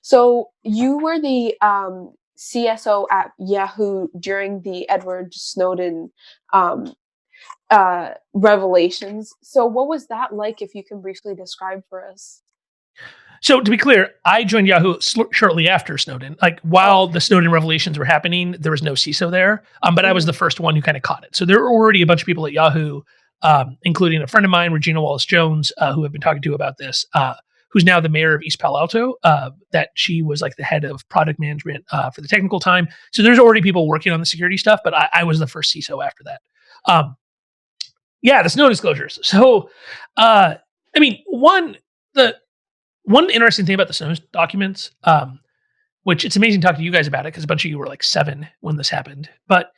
So you were the CSO at Yahoo during the Edward Snowden um, revelations. So what was that like, if you can briefly describe for us? So to be clear, I joined Yahoo shortly after Snowden. Like Oh, while okay. the Snowden revelations were happening, there was no CISO there, but I was Mhm. the first one who kind of caught it. So there were already a bunch of people at Yahoo, including a friend of mine, Regina Wallace Jones, who I've been talking to about this, who's now the mayor of East Palo Alto. That she was like the head of product management for the technical time. So there's already people working on the security stuff, but I was the first CISO after that. Um, yeah, the Snow disclosures. So, I mean, the one interesting thing about the Snow documents, which it's amazing talking to you guys about it because a bunch of you were like 7 when this happened, but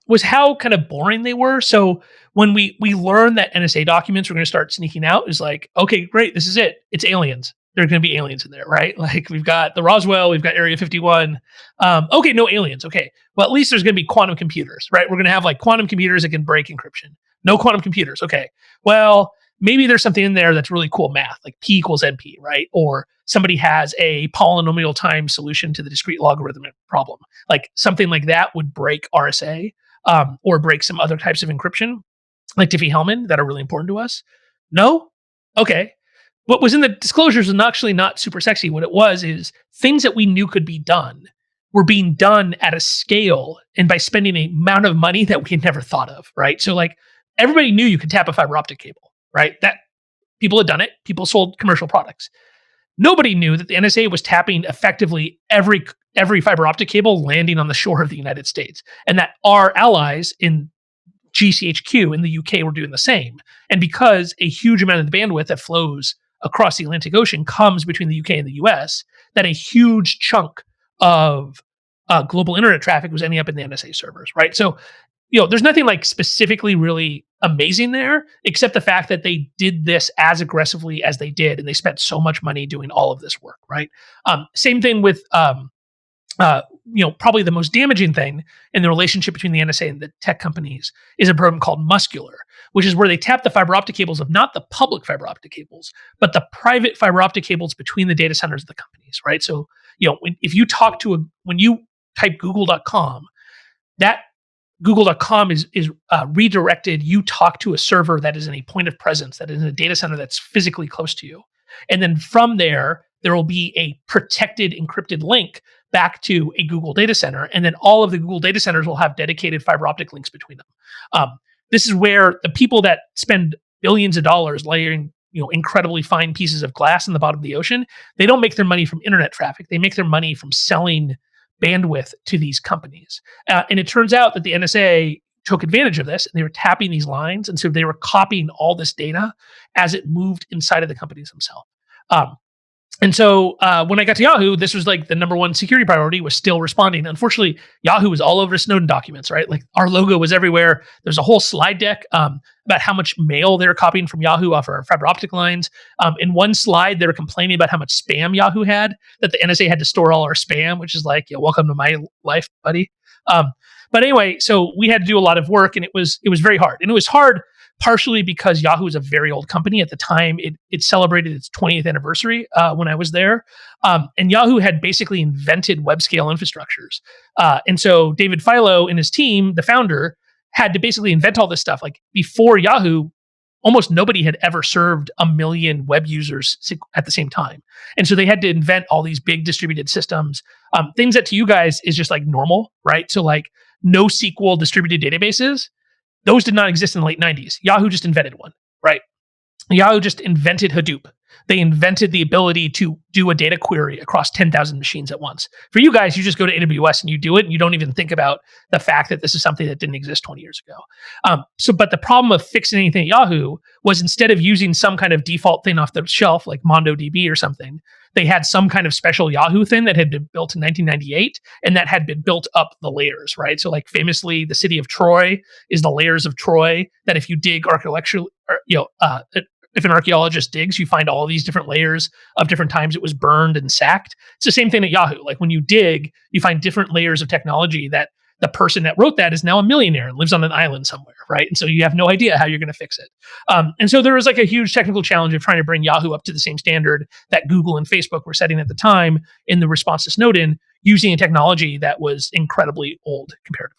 was how kind of boring they were. So when we learned that NSA documents were going to start sneaking out, is like, okay, great, this is it. It's aliens. There are going to be aliens in there, right? Like we've got the Roswell, we've got Area 51. Okay, no aliens. Okay, well at least there's going to be quantum computers, right? We're going to have like quantum computers that can break encryption. No quantum computers. Okay, well maybe there's something in there that's really cool math, like P equals NP, right? Or somebody has a polynomial time solution to the discrete logarithmic problem. Like something like that would break RSA, or break some other types of encryption, like Diffie-Hellman, that are really important to us. No? Okay. What was in the disclosures was actually not super sexy. What it was is things that we knew could be done were being done at a scale and by spending an amount of money that we had never thought of, right? So like everybody knew you could tap a fiber optic cable, right? That people had done it. People sold commercial products. Nobody knew that the NSA was tapping effectively every fiber optic cable landing on the shore of the United States, and that our allies in GCHQ in the UK were doing the same. And because a huge amount of the bandwidth that flows across the Atlantic Ocean comes between the UK and the US, that a huge chunk of global internet traffic was ending up in the NSA servers, right? So there's nothing like specifically really amazing there, except the fact that they did this as aggressively as they did, and they spent so much money doing all of this work, right? Same thing with, probably the most damaging thing in the relationship between the NSA and the tech companies is a program called Muscular, which is where they tap the fiber optic cables of not the public fiber optic cables, but the private fiber optic cables between the data centers of the companies, right? So, if you talk to when you type google.com, that google.com is redirected. You talk to a server that is in a point of presence, that is in a data center that's physically close to you. And then from there will be a protected encrypted link back to a Google data center. And then all of the Google data centers will have dedicated fiber optic links between them. This is where the people that spend billions of dollars layering incredibly fine pieces of glass in the bottom of the ocean, they don't make their money from internet traffic. They make their money from selling bandwidth to these companies. And it turns out that the NSA took advantage of this and they were tapping these lines. And so they were copying all this data as it moved inside of the companies themselves. And so when I got to Yahoo, this was like the number one security priority was still responding. Unfortunately, Yahoo was all over Snowden documents, right? Like our logo was everywhere. There's a whole slide deck about how much mail they were copying from Yahoo off our fiber optic lines. In one slide, they were complaining about how much spam Yahoo had, that the NSA had to store all our spam, which is like, welcome to my life, buddy. But anyway, so we had to do a lot of work, and it was very hard. And it was hard partially because Yahoo is a very old company. At the time, it celebrated its 20th anniversary when I was there. And Yahoo had basically invented web scale infrastructures. And so David Filo and his team, the founder, had to basically invent all this stuff. Like before Yahoo, almost nobody had ever served 1 million web users at the same time. And so they had to invent all these big distributed systems, things that to you guys is just like normal, right? So like NoSQL distributed databases, those did not exist in the late 90s. Yahoo just invented one, right? Yahoo just invented Hadoop. They invented the ability to do a data query across 10,000 machines at once. For you guys, you just go to AWS and you do it, and you don't even think about the fact that this is something that didn't exist 20 years ago. But the problem of fixing anything at Yahoo was instead of using some kind of default thing off the shelf, like MongoDB or something, they had some kind of special Yahoo thing that had been built in 1998, and that had been built up the layers, right? So like famously, the city of Troy is the layers of Troy that if you dig archaeological, if an archaeologist digs, you find all these different layers of different times it was burned and sacked. It's the same thing at Yahoo. Like when you dig, you find different layers of technology that the person that wrote that is now a millionaire and lives on an island somewhere, right? And so you have no idea how you're going to fix it. And so there was like a huge technical challenge of trying to bring Yahoo up to the same standard that Google and Facebook were setting at the time in the response to Snowden, using a technology that was incredibly old comparatively.